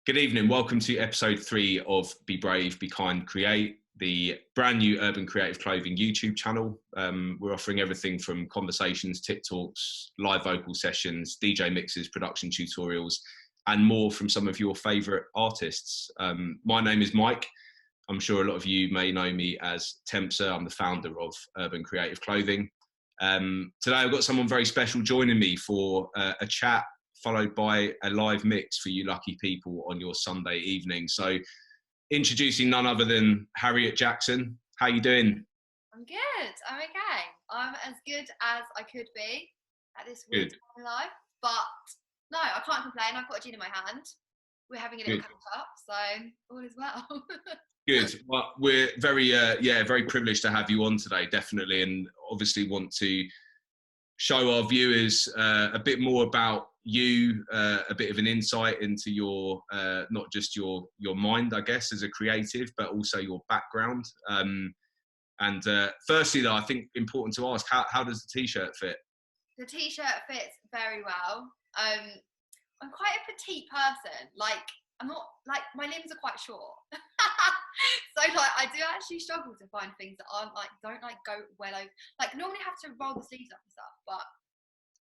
Good evening. Welcome to episode 3 of Be Brave, Be Kind, Create, the brand new Urban Creative Clothing YouTube channel. We're offering everything from conversations, TikToks, live vocal sessions, DJ mixes, production tutorials, and more from some of your favourite artists. My name is Mike. I'm sure a lot of you may know me as Tempser. I'm the founder of Urban Creative Clothing. Today I've got someone very special joining me for a chat, followed by a live mix for you lucky people on your Sunday evening. So introducing none other than Harriet Jaxxon. How you doing? I'm good. I'm okay. I'm as good as I could be at this weird time in life. But no, I can't complain. I've got a gin in my hand. We're having a little catch up, so all is well. Good. Well, we're very, very privileged to have you on today, definitely, and obviously want to show our viewers a bit more about you, a bit of an insight into your not just your mind, I guess, as a creative, but also your background. And firstly, though, I think important to ask, how does the t-shirt fit? The t-shirt fits very well. I'm quite a petite person. Like, I'm not, like, my limbs are quite short. So, like, I do actually struggle to find things that aren't, like, don't, like, go well over. Like, normally have to roll the sleeves up and stuff, but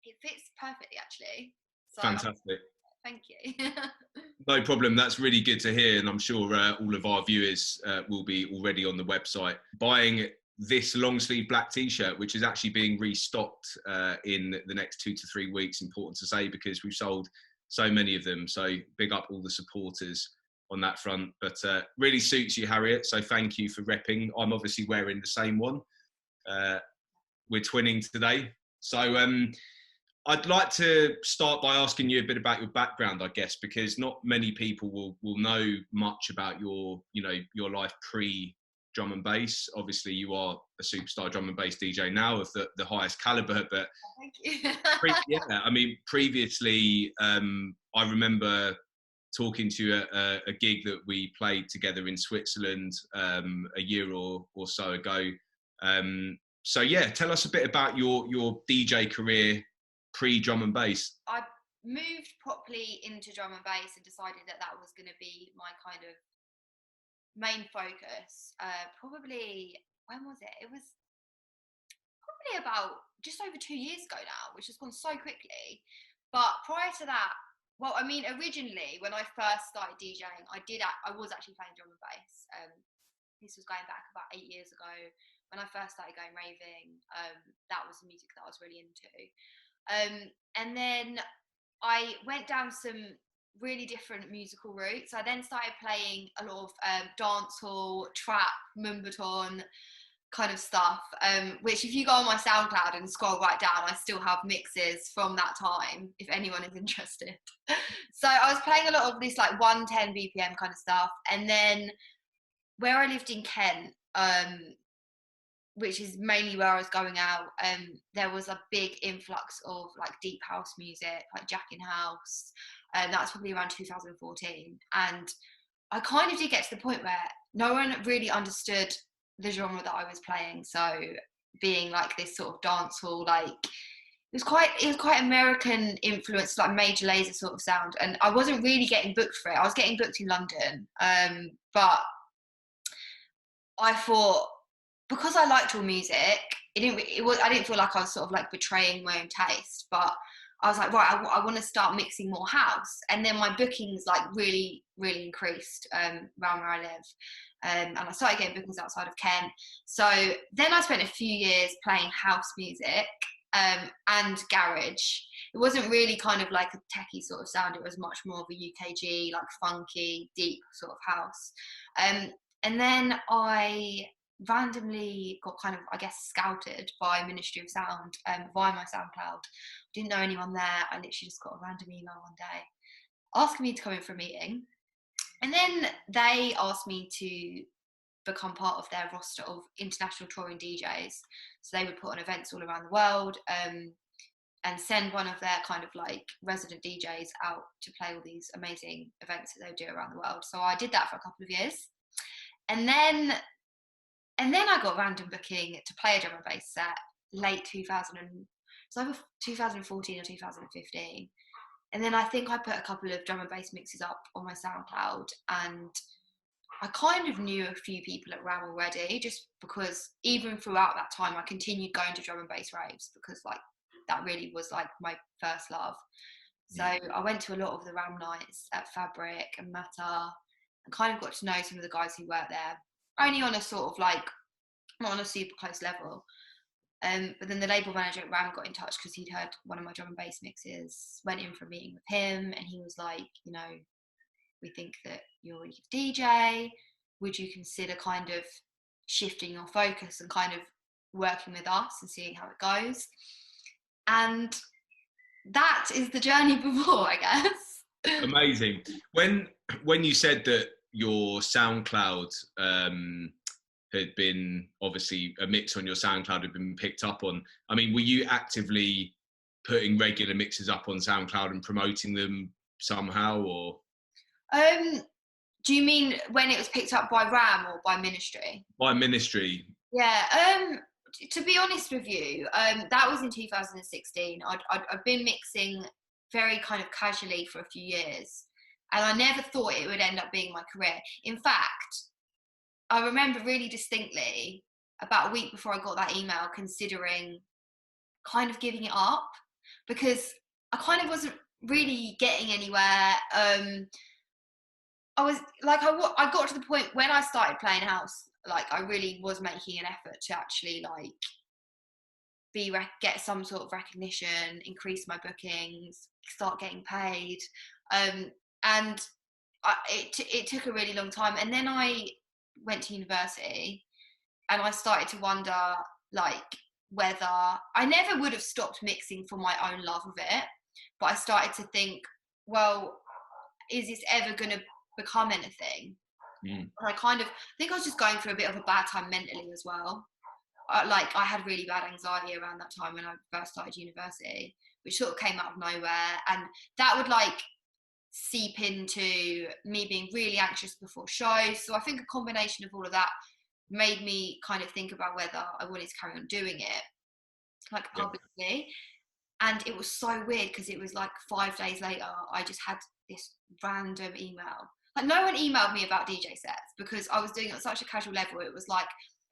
it fits perfectly, actually. So, Fantastic. Thank you. No problem. That's really good to hear. And I'm sure all of our viewers will be already on the website buying this long sleeve black t-shirt, which is actually being restocked in the next 2 to 3 weeks. Important to say, because we've sold so many of them. So big up all the supporters on that front. But really suits you, Harriet. So thank you for repping. I'm obviously wearing the same one. We're twinning today. So I'd like to start by asking you a bit about your background, I guess, because not many people will know much about your life pre-drum and bass. Obviously, you are a superstar drum and bass DJ now of the highest caliber, but Thank you. Previously, I remember talking to you at a gig that we played together in Switzerland a year or so ago. So yeah, tell us a bit about your DJ career pre-drum and bass. I moved properly into drum and bass and decided that was going to be my kind of main focus. Probably, when was it? It was probably about just over 2 years ago now, which has gone so quickly. But prior to that, well, I mean, originally when I first started DJing, I was actually playing drum and bass. This was going back about 8 years ago when I first started going raving. That was the music that I was really into. And then I went down some really different musical routes. I then started playing a lot of dancehall, trap, moombahton kind of stuff, which if you go on my SoundCloud and scroll right down, I still have mixes from that time, if anyone is interested. So I was playing a lot of this like 110 BPM kind of stuff. And then where I lived in Kent, which is mainly where I was going out, there was a big influx of like deep house music, like Jack in House. That was probably around 2014. And I kind of did get to the point where no one really understood the genre that I was playing. So being like this sort of dancehall, like it was quite American influenced, like Major Lazer sort of sound. And I wasn't really getting booked for it. I was getting booked in London. But I thought, because I liked all music, I didn't feel like I was sort of like betraying my own taste, but I was like, right, I want to start mixing more house. And then my bookings like really, really increased around where I live. And I started getting bookings outside of Kent. So then I spent a few years playing house music and garage. It wasn't really kind of like a techie sort of sound. It was much more of a UKG, like funky, deep sort of house. And then I randomly got kind of, I guess, scouted by Ministry of Sound via my SoundCloud. Didn't know anyone there. I literally just got a random email one day asking me to come in for a meeting. And then they asked me to become part of their roster of international touring DJs. So they would put on events all around the world and send one of their kind of like resident DJs out to play all these amazing events that they would do around the world. So I did that for a couple of years. And then I got random booking to play a drum and bass set late 2000, so over 2014 or 2015. And then I think I put a couple of drum and bass mixes up on my SoundCloud, and I kind of knew a few people at RAM already, just because even throughout that time I continued going to drum and bass raves, because like that really was like my first love. So I went to a lot of the RAM nights at Fabric and Mata, and kind of got to know some of the guys who worked there, only on a sort of like, not on a super close level. But then the label manager at RAM got in touch because he'd heard one of my drum and bass mixes, went in for a meeting with him, and he was like, you know, we think that you're a really good DJ. Would you consider kind of shifting your focus and kind of working with us and seeing how it goes? And that is the journey before, I guess. Amazing. When you said that your SoundCloud had been, obviously a mix on your SoundCloud had been picked up on, I mean, were you actively putting regular mixes up on SoundCloud and promoting them somehow, or? Do you mean when it was picked up by RAM or by Ministry? By Ministry. Yeah. To be honest with you, that was in 2016. I'd been mixing very kind of casually for a few years, and I never thought it would end up being my career. In fact, I remember really distinctly about a week before I got that email considering kind of giving it up, because I kind of wasn't really getting anywhere. I was like, I got to the point when I started playing house, like I really was making an effort to actually like get some sort of recognition, increase my bookings, start getting paid, and it took a really long time. And then I went to university, and I started to wonder like whether I never would have stopped mixing for my own love of it, but I started to think, well, is this ever going to become anything? And I think I was just going through a bit of a bad time mentally as well. Like I had really bad anxiety around that time when I first started university, which sort of came out of nowhere, and that would like seep into me being really anxious before shows. So I think a combination of all of that made me kind of think about whether I wanted to carry on doing it like publicly. And it was so weird because it was like 5 days later I just had this random email. Like no one emailed me about DJ sets because I was doing it at such a casual level. It was like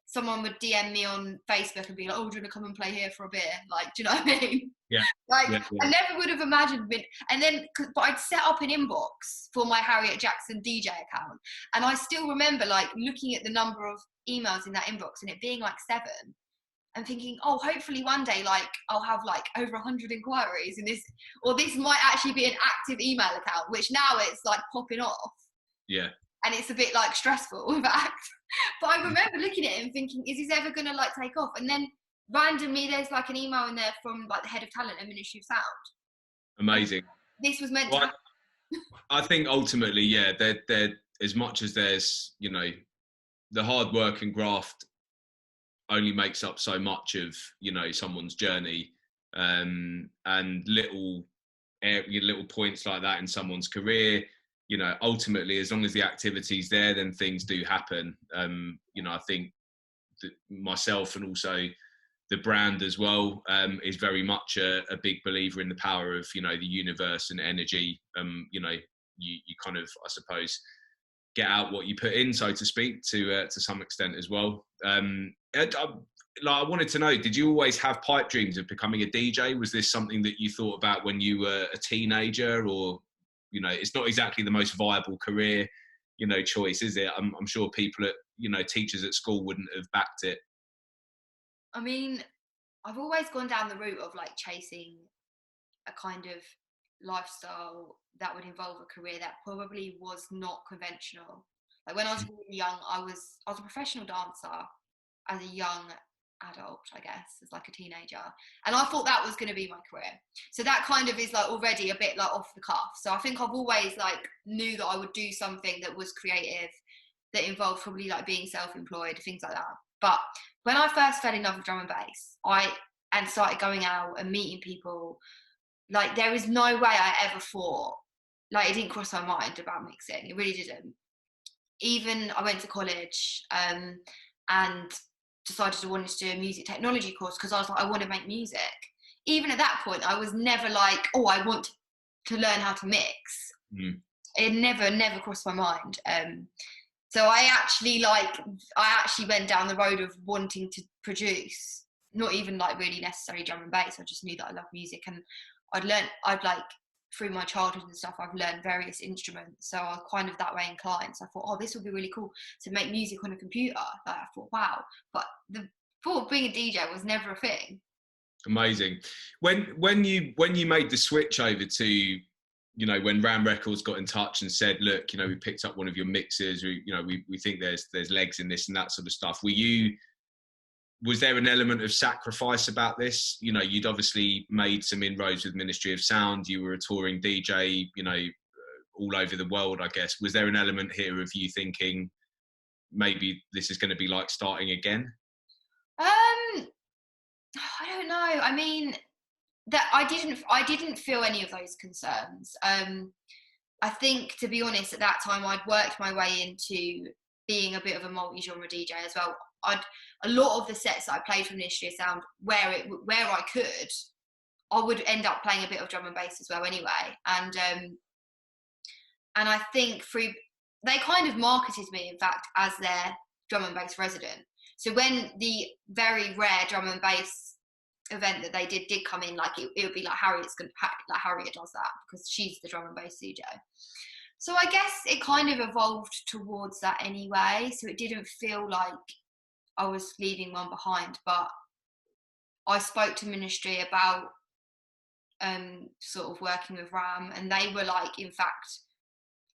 someone would DM me on Facebook and be like, oh, do you want to come and play here for a beer? Like, do you know what I mean? Yeah. Like, yeah. I never would have imagined and then, but I'd set up an inbox for my Harriet Jaxxon DJ account. And I still remember like looking at the number of emails in that inbox and it being like 7 and thinking, oh, hopefully one day, like I'll have like over 100 inquiries in this, or this might actually be an active email account, which now it's like popping off. Yeah. And it's a bit like stressful, in fact. But I remember looking at it and thinking, is this ever going to like take off? And then randomly there's like an email in there from like the head of talent at Ministry of Sound. Amazing. This was meant to happen. I think ultimately, yeah, they're as much as there's, you know, the hard work and graft only makes up so much of, you know, someone's journey, and little points like that in someone's career, you know, ultimately, as long as the activity's there, then things do happen. You know, I think that myself and also the brand as well is very much a big believer in the power of, you know, the universe and energy. You know, you kind of, I suppose, get out what you put in, so to speak, to some extent as well. I wanted to know, did you always have pipe dreams of becoming a DJ? Was this something that you thought about when you were a teenager, or, you know, it's not exactly the most viable career, you know, choice, is it? I'm sure people at, you know, teachers at school wouldn't have backed it. I mean, I've always gone down the route of like chasing a kind of lifestyle that would involve a career that probably was not conventional. Like when I was really young, I was a professional dancer as a young adult, I guess, as like a teenager, and I thought that was going to be my career. So that kind of is like already a bit like off the cuff. So I think I've always like knew that I would do something that was creative, that involved probably like being self-employed, things like that. But when I first fell in love with drum and bass, and started going out and meeting people, like there is no way I ever thought, like it didn't cross my mind about mixing. It really didn't. Even I went to college and decided I wanted to do a music technology course because I was like, I want to make music. Even at that point, I was never like, oh, I want to to learn how to mix. Mm. It never crossed my mind. So I actually went down the road of wanting to produce, not even like really necessarily drum and bass. I just knew that I love music, and I'd like through my childhood and stuff, I've learned various instruments. So I was kind of that way inclined. So I thought, oh, this would be really cool to make music on a computer. Like, I thought, wow. But the thought of being a DJ was never a thing. Amazing. When you made the switch over to, you know, when Ram Records got in touch and said, look, you know, we picked up one of your mixes, we think there's legs in this and that sort of stuff. Was there an element of sacrifice about this? You know, you'd obviously made some inroads with Ministry of Sound. You were a touring DJ, you know, all over the world, I guess. Was there an element here of you thinking maybe this is going to be like starting again? I don't know. I mean, that I didn't feel any of those concerns. I think, to be honest, at that time I'd worked my way into being a bit of a multi-genre DJ as well. A lot of the sets that I played from Ministry of Sound, where I could, I would end up playing a bit of drum and bass as well anyway. And I think they kind of marketed me, in fact, as their drum and bass resident. So when the very rare drum and bass event that they did come in, like it would be like Harriet does that because she's the drum and bass DJ. So I guess it kind of evolved towards that anyway. So it didn't feel like I was leaving one behind, but I spoke to Ministry about sort of working with Ram, and they were like, in fact,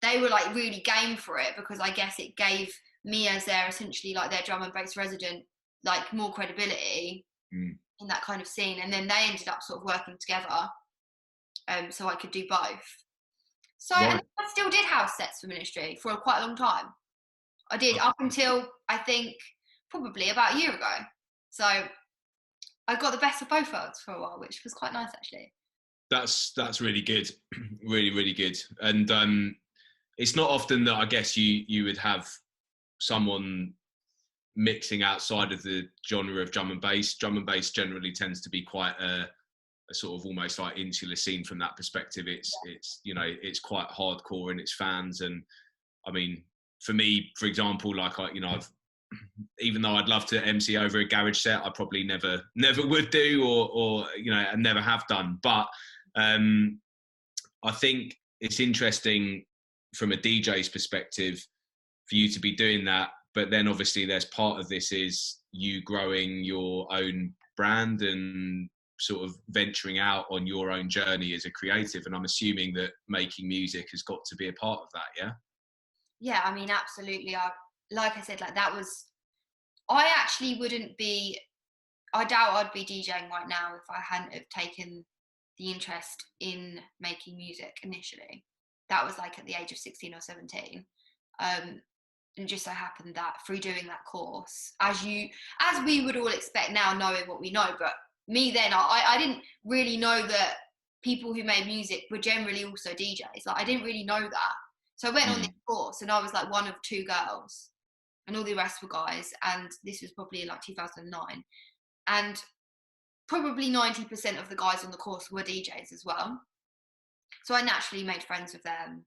they were like really game for it, because I guess it gave me, as essentially like their drum and bass resident, like more credibility in that kind of scene. And then they ended up sort of working together, so I could do both. So Right. And I still did house sets for Ministry for quite a long time. I did up until I think probably about a year ago. So I got the best of both worlds for a while, which was quite nice actually. That's really good. Really, really good. And it's not often that I guess you would have someone mixing outside of the genre of drum and bass. Drum and bass generally tends to be quite a sort of almost like insular scene from that perspective. It's you know, it's quite hardcore in its fans. And I mean, for me, for example, like I've even though I'd love to MC over a garage set, I probably never would do, or you know, and never have done. But I think it's interesting from a DJ's perspective for you to be doing that. But then obviously there's part of this is you growing your own brand and sort of venturing out on your own journey as a creative. And I'm assuming that making music has got to be a part of that, yeah? Yeah, I mean, absolutely. Like I said, like that was, I actually wouldn't be, I doubt I'd be DJing right now if I hadn't have taken the interest in making music initially. That was like at the age of 16 or 17. And it just so happened that through doing that course, as we would all expect now, knowing what we know, but me then, I didn't really know that people who made music were generally also DJs. Like I didn't really know that. So I went on this course and I was like one of two girls and all the rest were guys. And this was probably in like 2009. And probably 90% of the guys on the course were DJs as well. So I naturally made friends with them.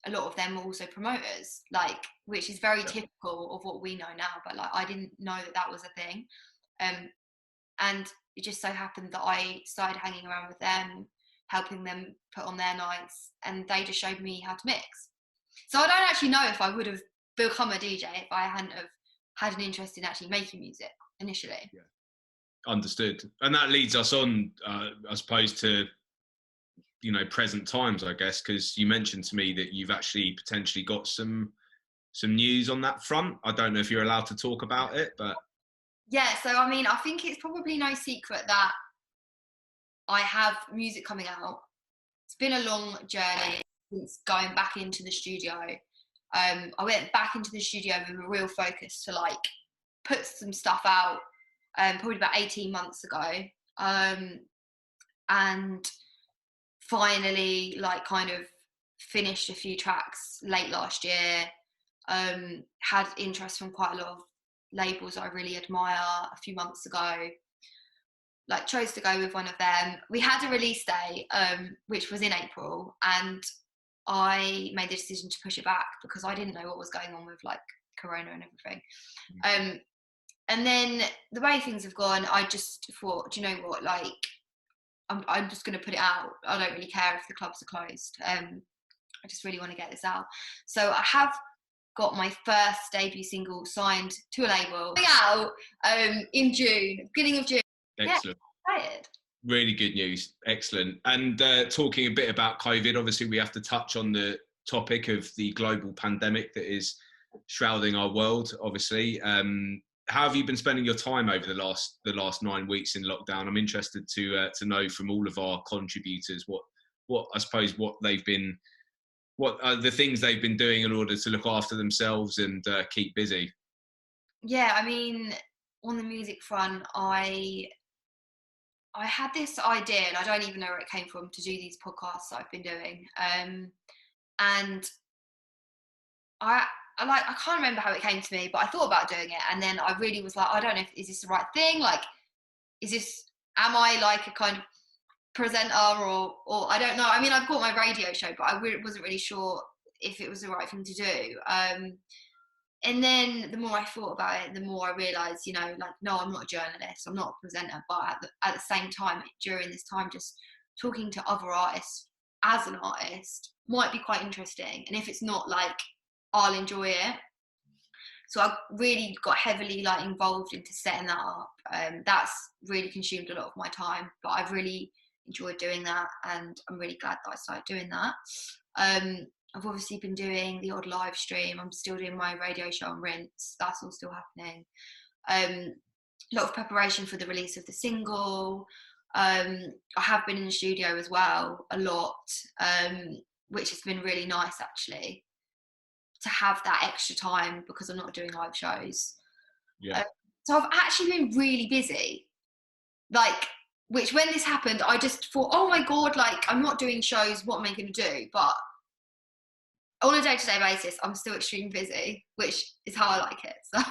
A lot of them were also promoters, like, which is very typical of what we know now. But like, I didn't know that was a thing. And it just so happened that I started hanging around with them, helping them put on their nights, and they just showed me how to mix. So I don't actually know if I would have become a DJ if I hadn't have had an interest in actually making music initially. Yeah. Understood. And that leads us on, I suppose, to, you know, present times, I guess, because you mentioned to me that you've actually potentially got some news on that front. I don't know if you're allowed to talk about it, but yeah. So I mean, I think it's probably no secret that I have music coming out. It's been a long journey since going back into the studio. I went back into the studio with a real focus to like put some stuff out probably about 18 months ago, and finally like kind of finished a few tracks late last year. Had interest from quite a lot of labels I really admire a few months ago. like chose to go with one of them. We had a release day, which was in April, and I made the decision to push it back because I didn't know what was going on with like Corona and everything. And then the way things have gone, I just thought, do you know what, like, I'm just going to put it out. I don't really care if the clubs are closed. I just really want to get this out. So I have got my first debut single signed to a label out in June, beginning of June. Excellent. Yeah, excited. Really good news. Excellent. And talking a bit about COVID, obviously we have to touch on the topic of the global pandemic that is shrouding our world, obviously. How have you been spending your time over the last 9 weeks in lockdown? I'm interested to know from all of our contributors what I suppose what are the things they've been doing in order to look after themselves and keep busy. Yeah, I mean, on the music front, I had this idea, and I don't even know where it came from, to do these podcasts that I've been doing, and I can't remember how it came to me, but I thought about doing it, and then I really was like, I don't know, is this the right thing? Like, am I like a kind of presenter or I don't know. I mean, I've got my radio show, but I wasn't really sure if it was the right thing to do. And then the more I thought about it, the more I realised, you know, like, no, I'm not a journalist, I'm not a presenter, but at the same time, during this time, just talking to other artists as an artist might be quite interesting. And if it's not, like, I'll enjoy it. So I really got heavily like involved into setting that up. That's really consumed a lot of my time, but I've really enjoyed doing that, and I'm really glad that I started doing that. I've obviously been doing the odd live stream. I'm still doing my radio show on Rinse. That's all still happening. A lot of preparation for the release of the single. I have been in the studio as well a lot, which has been really nice actually, to have that extra time because I'm not doing live shows. Yeah. So I've actually been really busy. Like, which when this happened, I just thought, oh my God, like, I'm not doing shows, what am I going to do? But on a day-to-day basis, I'm still extremely busy, which is how I like it. So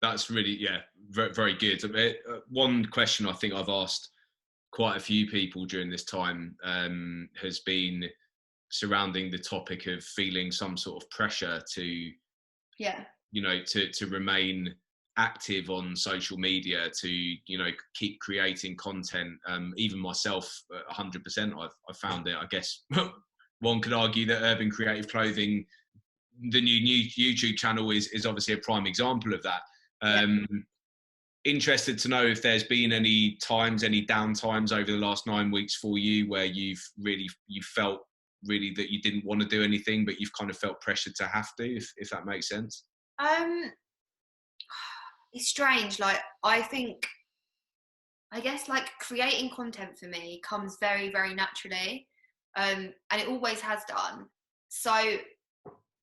That's really, yeah, very, very good. One question I think I've asked quite a few people during this time has been surrounding the topic of feeling some sort of pressure to, yeah, you know, to remain active on social media, to, you know, keep creating content. Even myself, 100%, I've found it. I guess one could argue that Urban Creative Clothing, the new YouTube channel, is obviously a prime example of that. Interested to know if there's been any down times over the last 9 weeks for you where you felt really that you didn't want to do anything, but you've kind of felt pressured to have to, if that makes sense. It's strange. Like, I guess like creating content for me comes very, very naturally, and it always has done. So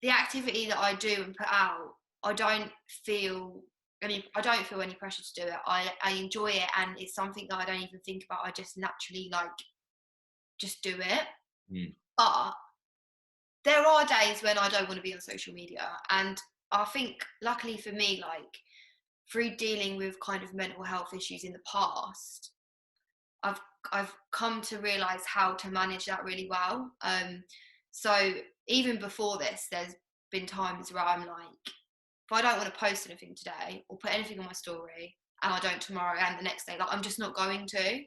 the activity that I do and put out, I don't feel any pressure to do it. I enjoy it, and it's something that I don't even think about. I just naturally like just do it. But there are days when I don't want to be on social media, and I think luckily for me, like, through dealing with kind of mental health issues in the past, I've come to realise how to manage that really well. So even before this, there's been times where I'm like, if I don't want to post anything today or put anything on my story, and I don't tomorrow and the next day, like, I'm just not going to.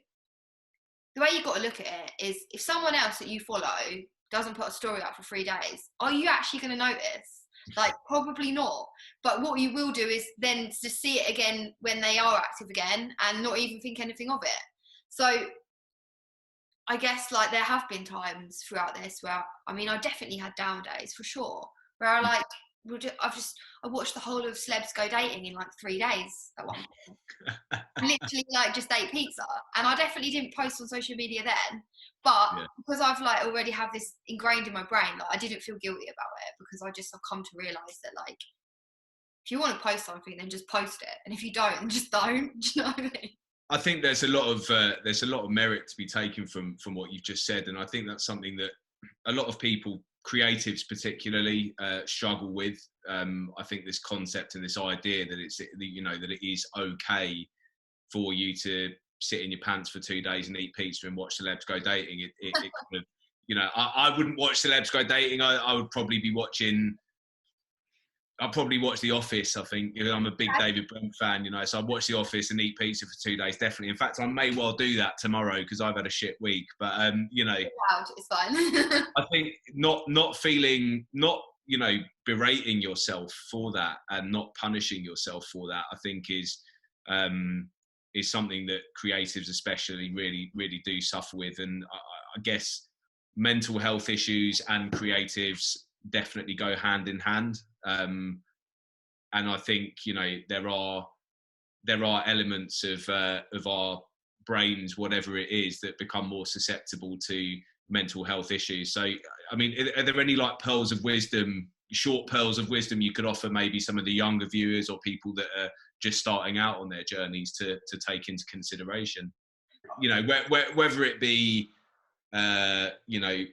The way you've got to look at it is, if someone else that you follow doesn't put a story up for 3 days, are you actually going to notice? Like, probably not. But what you will do is then to see it again when they are active again and not even think anything of it. So I guess, like, there have been times throughout this where, I mean, I definitely had down days for sure, where I like, I watched the whole of Celebs Go Dating in like 3 days at one point. Literally, like, just ate pizza, and I definitely didn't post on social media then, but because I've like already have this ingrained in my brain, like, I didn't feel guilty about it, because I've come to realise that, like, if you want to post something, then just post it, and if you don't, then just don't. Do you know what I mean? I think there's a lot of merit to be taken from what you've just said, and I think that's something that a lot of people, creatives particularly, struggle with. I think this concept and this idea that that it is okay for you to sit in your pants for 2 days and eat pizza and watch celebs go dating. It kind of, you know, I wouldn't watch celebs go dating. I would probably be watching. I'll probably watch The Office. I think, you know, I'm a big David Brent fan, you know, so I'd watch The Office and eat pizza for 2 days, definitely. In fact, I may well do that tomorrow because I've had a shit week. But you know, it's fine. I think not feeling, not, you know, berating yourself for that and not punishing yourself for that, I think is something that creatives especially really do suffer with. And I guess mental health issues and creatives definitely go hand in hand. And I think, you know, there are elements of our brains, whatever it is, that become more susceptible to mental health issues. So, I mean, are there any like pearls of wisdom, short pearls of wisdom you could offer maybe some of the younger viewers or people that are just starting out on their journeys to take into consideration? You know, whether it be, you know,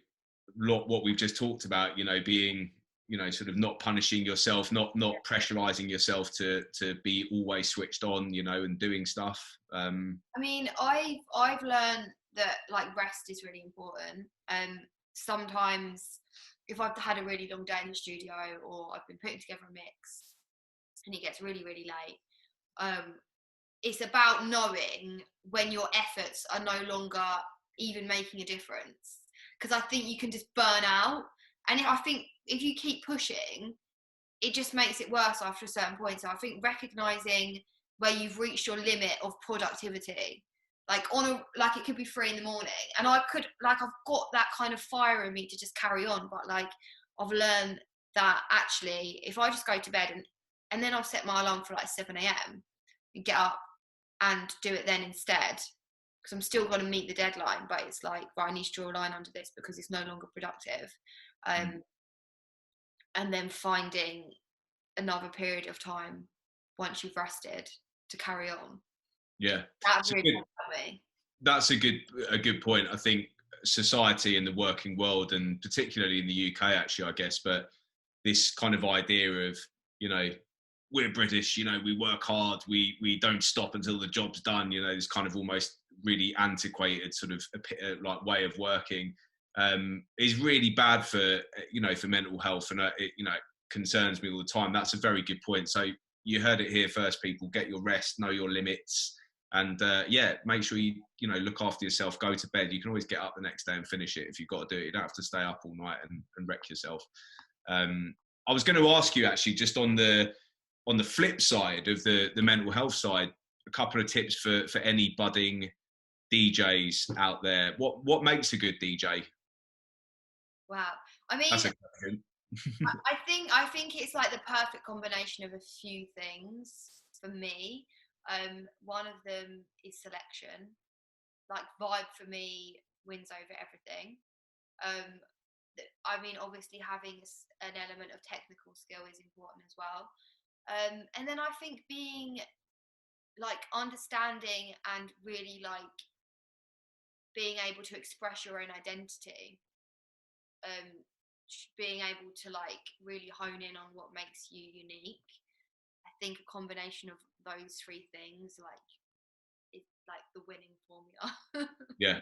what we've just talked about, you know, being, you know, sort of not punishing yourself, not pressurizing yourself to be always switched on, you know, and doing stuff. I mean, I've learned that like rest is really important. Sometimes if I've had a really long day in the studio or I've been putting together a mix and it gets really late, it's about knowing when your efforts are no longer even making a difference, because I think you can just burn out, and I think if you keep pushing, it just makes it worse after a certain point. So I think recognizing where you've reached your limit of productivity, like it could be 3 a.m, and I could, like, I've got that kind of fire in me to just carry on, but like I've learned that actually if I just go to bed and then I'll set my alarm for like 7 a.m. and get up and do it then instead, because I'm still going to meet the deadline, but it's like, right, I need to draw a line under this because it's no longer productive. And then finding another period of time once you've rested to carry on. Yeah, That really helped me. That's a good point. I think society and the working world, and particularly in the UK, actually, I guess, but this kind of idea of, you know, we're British, you know, we work hard, we don't stop until the job's done, you know, this kind of almost really antiquated sort of like way of working is really bad for, you know, for mental health, and it, you know, concerns me all the time. That's a very good point. So you heard it here first, people. Get your rest, know your limits, and yeah, make sure you know, look after yourself. Go to bed. You can always get up the next day and finish it if you've got to do it. You don't have to stay up all night and wreck yourself. I was going to ask you actually, just on the flip side of the mental health side, a couple of tips for any budding DJs out there. What makes a good DJ? Wow. I mean, that's a question. I think it's like the perfect combination of a few things for me. One of them is selection. Like, vibe for me wins over everything. I mean, obviously having an element of technical skill is important as well. And then I think being like understanding and really like being able to express your own identity, being able to like really hone in on what makes you unique. I think a combination of those 3 things, like, it's like the winning formula. Yeah.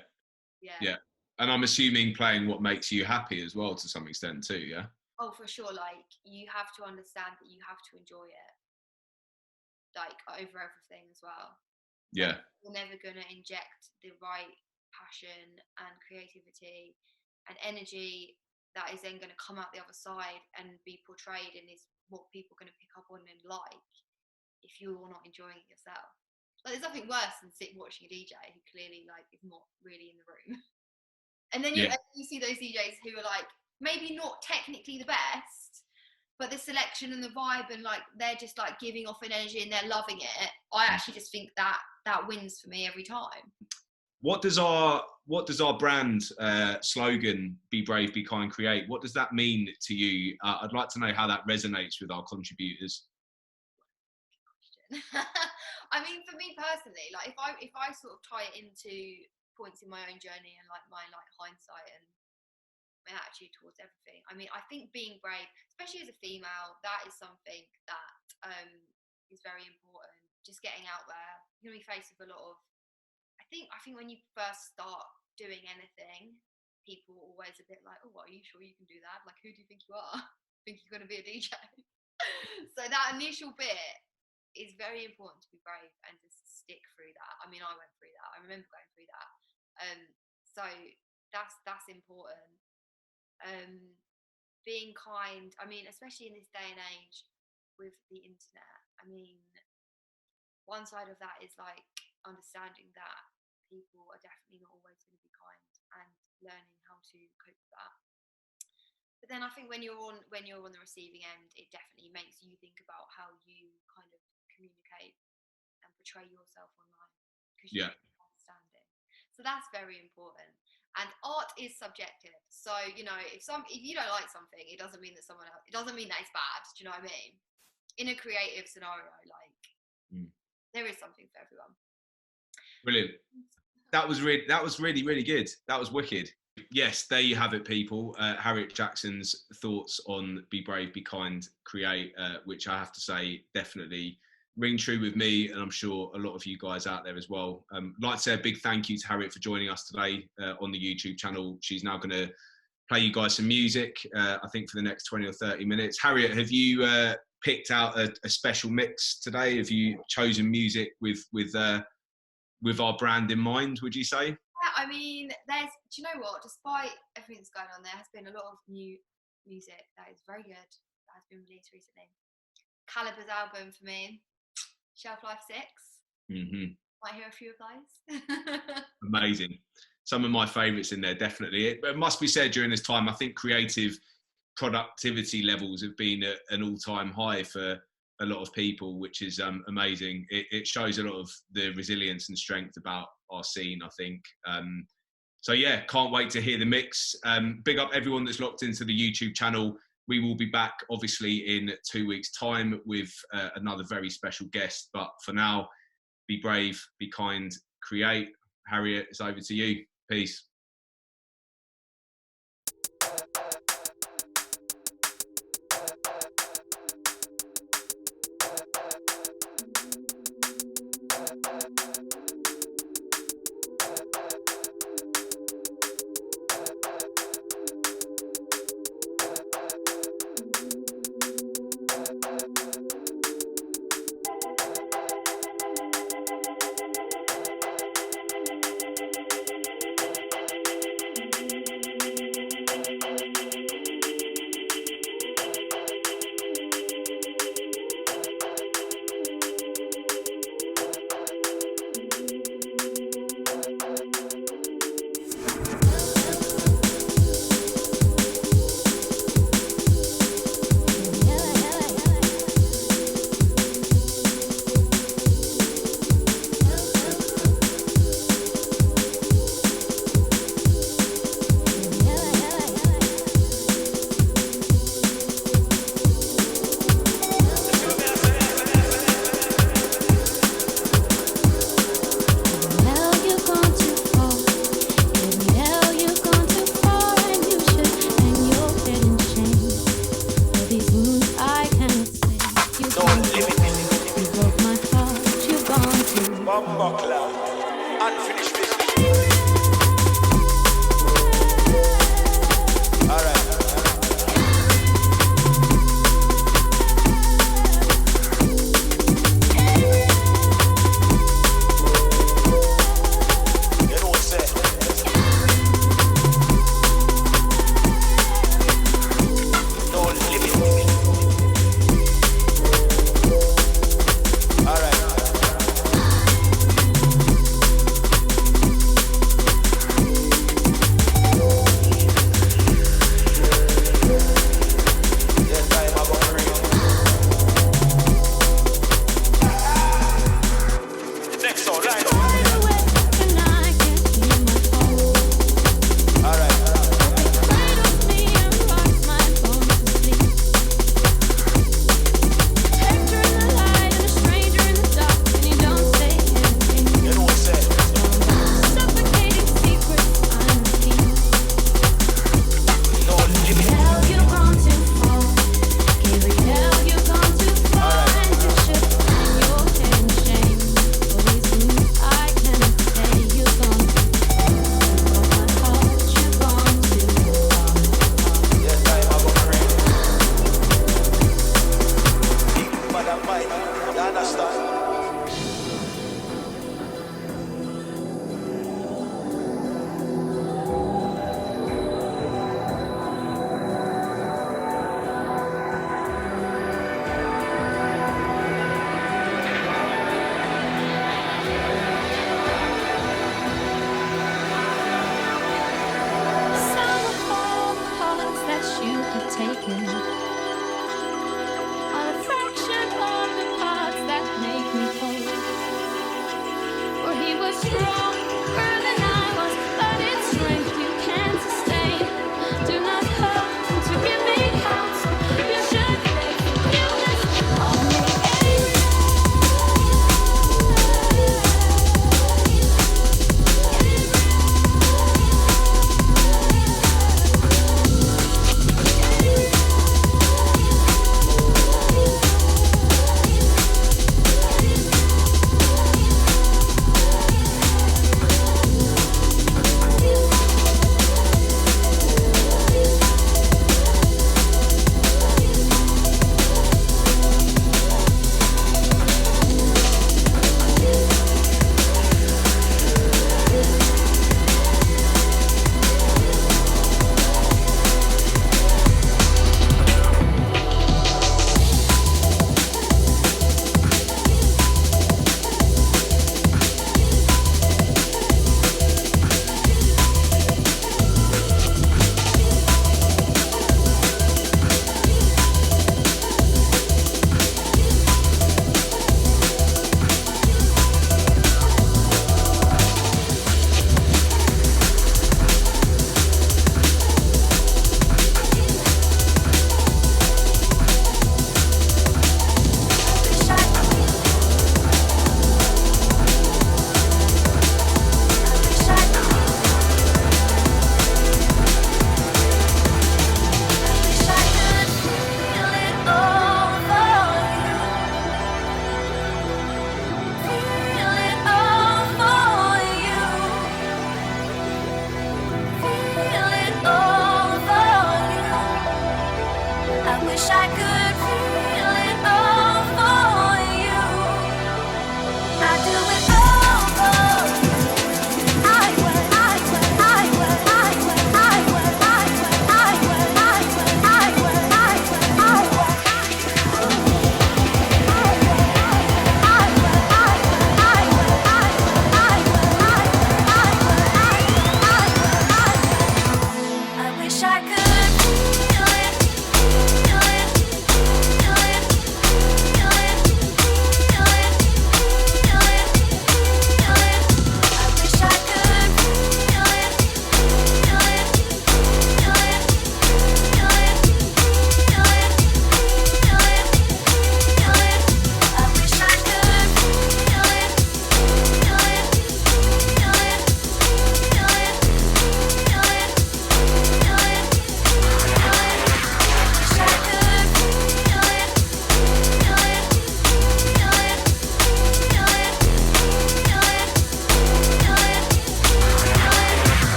And I'm assuming playing what makes you happy as well to some extent too. Yeah. Oh, for sure. Like, you have to understand that you have to enjoy it, like, over everything as well. Yeah. Like, you're never going to inject the right passion and creativity and energy that is then going to come out the other side and be portrayed and is what people are going to pick up on and like, if you're not enjoying it yourself. Like, there's nothing worse than watching a DJ who clearly like is not really in the room. And then you see those DJs who are like maybe not technically the best, but the selection and the vibe and like they're just like giving off an energy and they're loving it. I actually just think that wins for me every time. What does our brand slogan, "Be brave, be kind, create"? What does that mean to you? I'd like to know how that resonates with our contributors. I mean, for me personally, like if I sort of tie it into points in my own journey and like my like hindsight and my attitude towards everything, I mean, I think being brave, especially as a female, that is something that is very important. Just getting out there, you're gonna be faced with a lot of, I I think when you first start doing anything, people are always a bit like, oh, are you sure you can do that? Like, who do you think you are? Think you're going to be a DJ? So that initial bit is very important, to be brave and to stick through that. I mean, I went through that. I remember going through that. So that's important. Being kind. I mean, especially in this day and age with the internet. I mean, one side of that is like understanding that people are definitely not always going to be kind and learning how to cope with that. But then I think when you're on the receiving end, it definitely makes you think about how you kind of communicate and portray yourself online, because you understand it. So that's very important. And art is subjective. So, you know, if you don't like something, it doesn't mean that it doesn't mean that it's bad. Do you know what I mean? In a creative scenario, like there is something for everyone. Brilliant. That was really, really good. That was wicked. Yes, there you have it, people. Harriet Jaxxon's thoughts on Be Brave, Be Kind, Create, which I have to say definitely ring true with me, and I'm sure a lot of you guys out there as well. I'd like to say a big thank you to Harriet for joining us today on the YouTube channel. She's now going to play you guys some music, I think for the next 20 or 30 minutes. Harriet, have you picked out a special mix today? Have you chosen music with our brand in mind, would you say? Yeah, I mean, do you know what? Despite everything that's going on, there has been a lot of new music that is very good that has been released recently. Caliber's album for me, Shelf Life 6. Might hear a few of those. Amazing. Some of my favourites in there, definitely. It must be said, during this time, I think creative productivity levels have been at an all-time high for a lot of people, which is amazing. It shows a lot of the resilience and strength about our scene, I think. So yeah, can't wait to hear the mix. Big up everyone that's locked into the YouTube channel. We will be back, obviously, in 2 weeks' time with another very special guest. But for now, be brave, be kind, create. Harriet, it's over to you. Peace. taken are a fraction of the parts that make me whole. For he was stronger than I was, but it's strength you can't sustain. Do not come to give me counsel. You should lay forgiveness on me.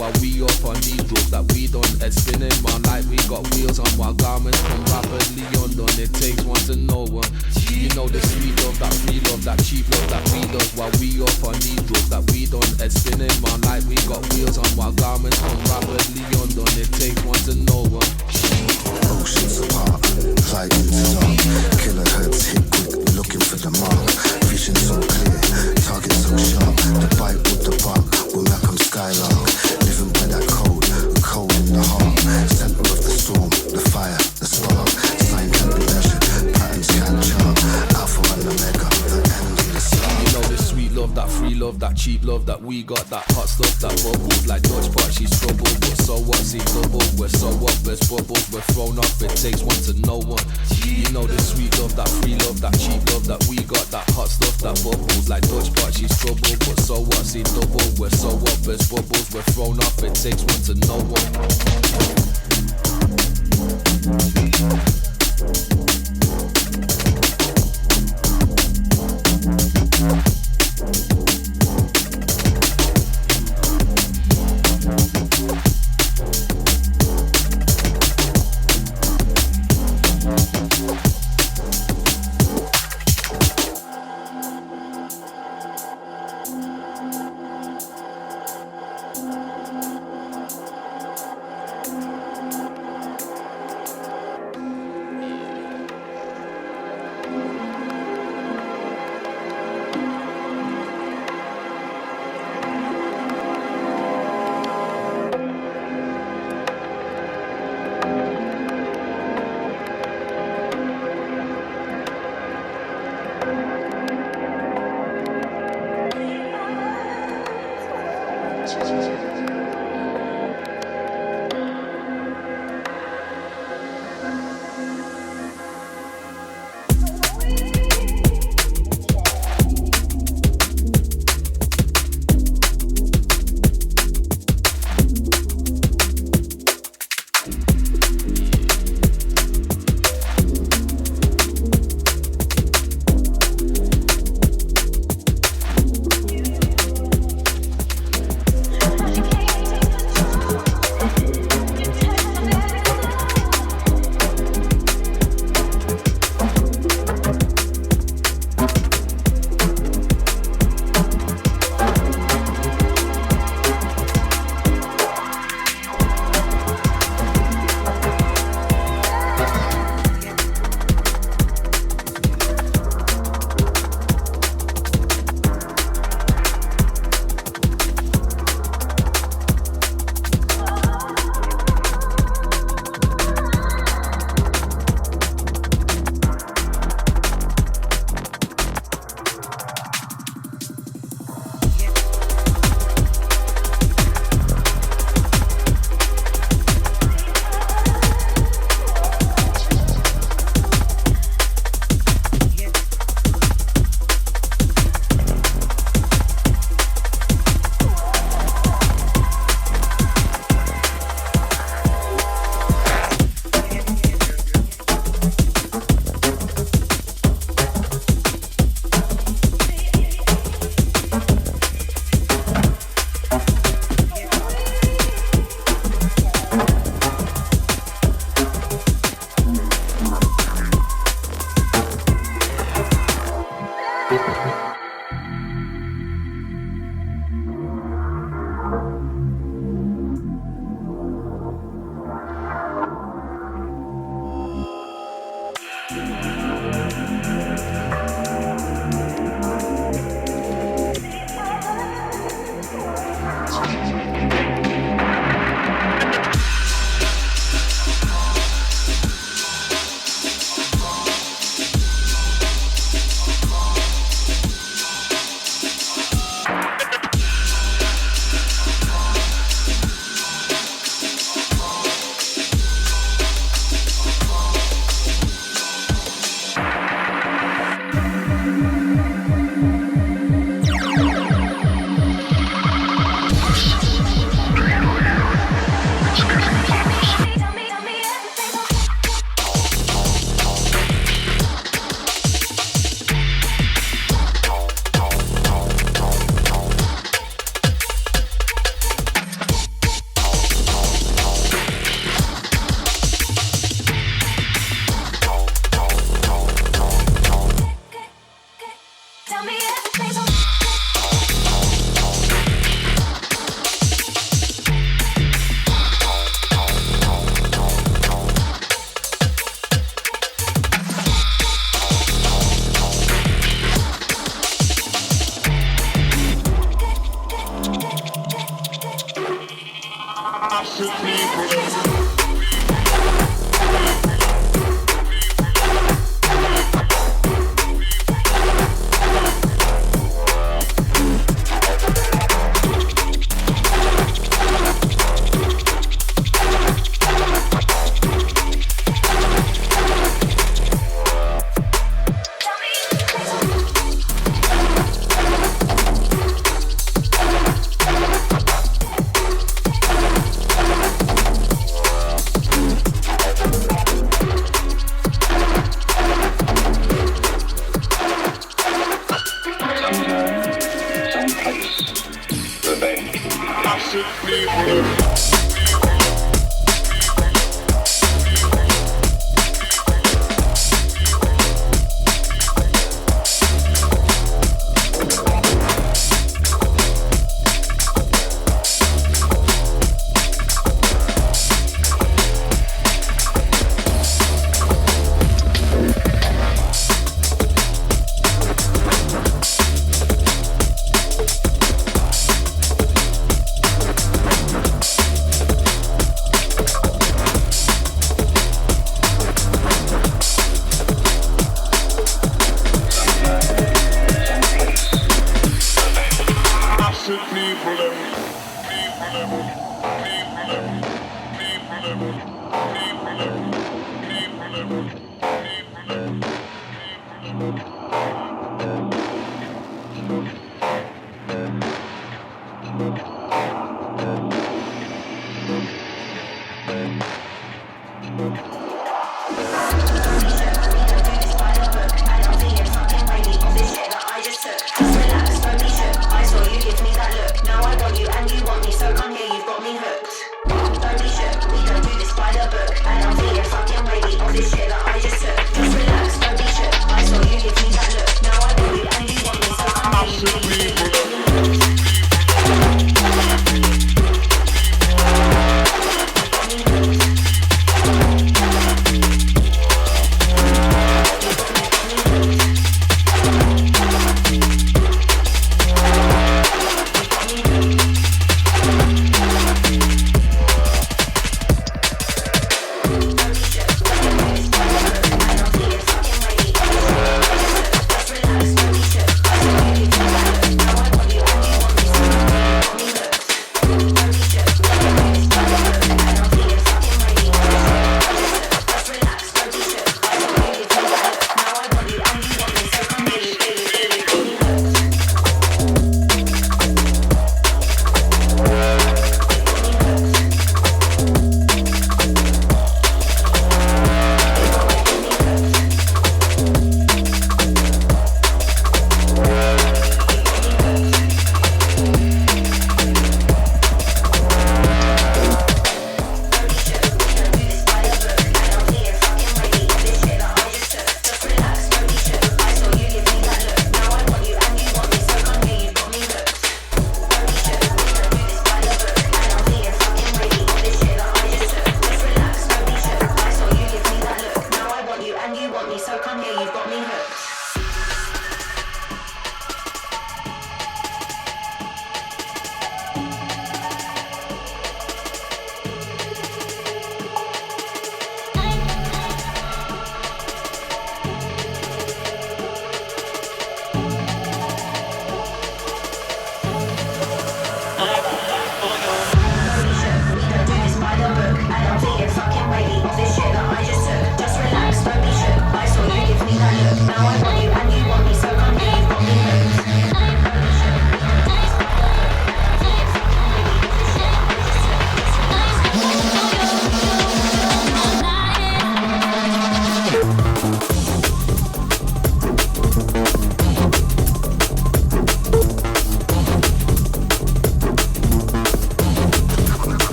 That we up on these drugs that we done head spinning round like we got wheels on while garments come rapidly undone. It takes one to know one. You know the sweet love, that free love, that cheap love that we does while we up on these drugs that we done. Head spinning man like we got wheels on while garments come rapidly undone. It takes one to know one. Oceans apart, flight into dark. Killer heads hit quick, looking for the mark. Vision so clear, target so sharp. The bite with the bark, we'll make 'em skylark. Living by that code, cold in the heart. Center of the storm, the fire, the spark. Sign can be measured, patterns can chart. Alpha and Omega, the energy, the star. You know the sweet love, that free love, that cheap love that we got. That hot stuff, that bubbles like Dutch pot, she's trouble. But so what, see double. We're so up, there's bubbles, we're thrown off. It takes one to know one. You know the sweet love, that free love, that cheap love that we got. That hot stuff, that bubbles like Dutch pot, she's trouble. But so what, see double. We're so up, there's bubbles, we're thrown off. It takes one to know one.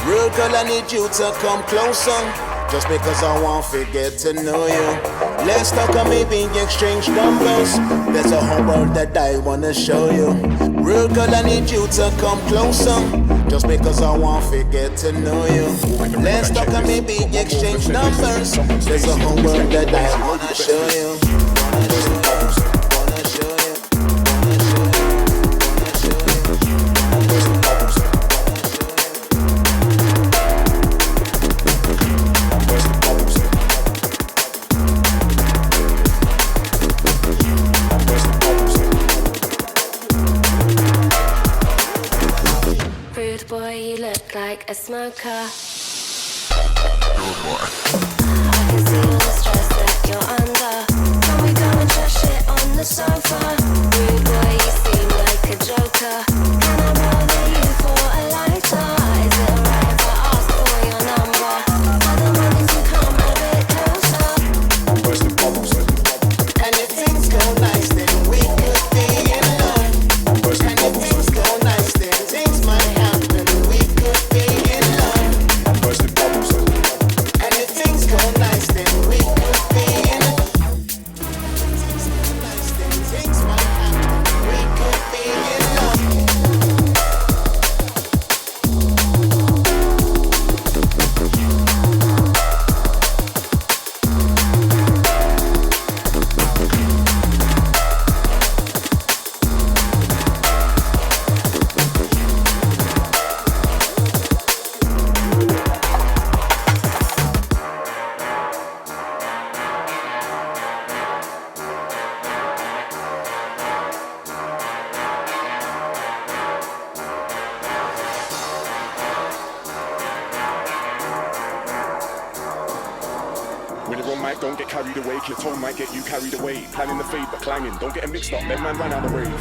Real girl, I need you to come closer. Just because I want to get to know you. Let's talk and maybe exchange numbers. There's a whole world that I wanna show you. Real girl, I need you to come closer. Just because I want to get to know you. Let's talk and maybe exchange numbers. There's a whole world that I wanna show you. Wanna show you. look like a smoker. I can see all the stress that you're under. Can we go and chat shit on the sofa? Rude boy, you seem like a joker. Can I bother you for a lighter? Is it alright if I ask for your number? I don't want you to come a bit closer. I'm bursting bubbles. And if things go nice, then we could be in love. I'm bursting bubbles. And if things go nice, then things might happen. We could be in love. I'm bursting bubbles. And if things go nice, then we could be in love. Things go nice, then things might happen. We could be in love. With it on mic, don't get carried away. Your tone might get you carried away. Planning the fade but clanging. Don't get it mixed up. Let man run out the rave.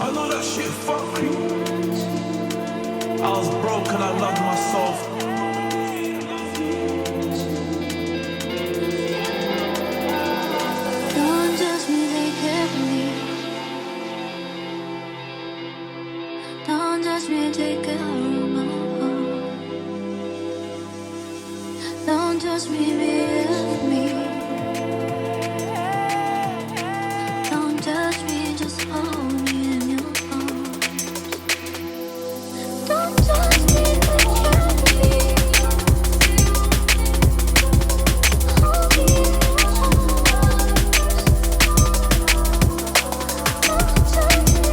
I know that shit fuck you. I was broke and I loved myself. Don't judge me, they care for me. Don't judge me, take care of my heart. Don't judge me, be with me. Don't judge me, just hold me in your arms. Don't judge me, take care of me. Hold me in your arms. Don't judge me.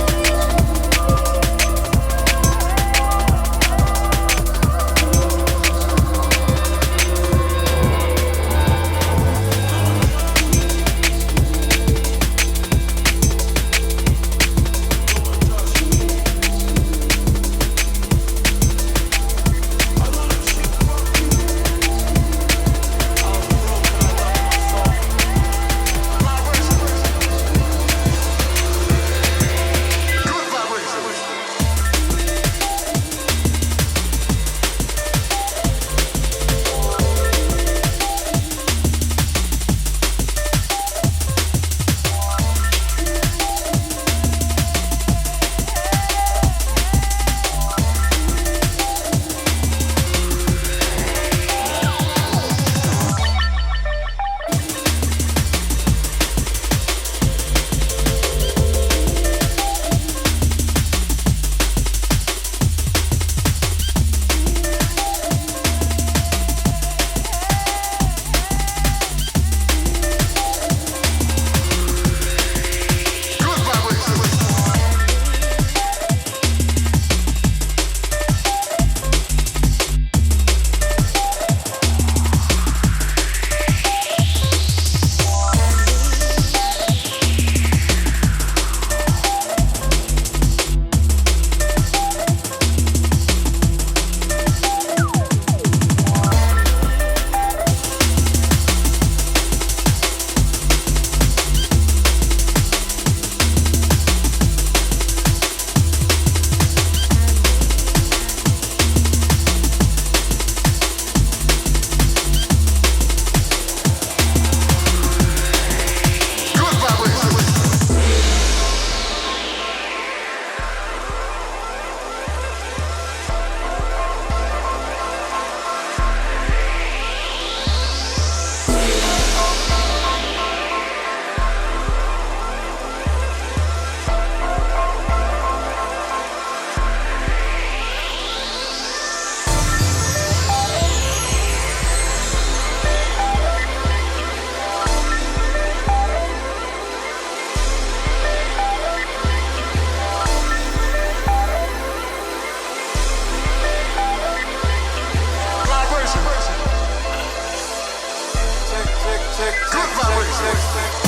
good vibration.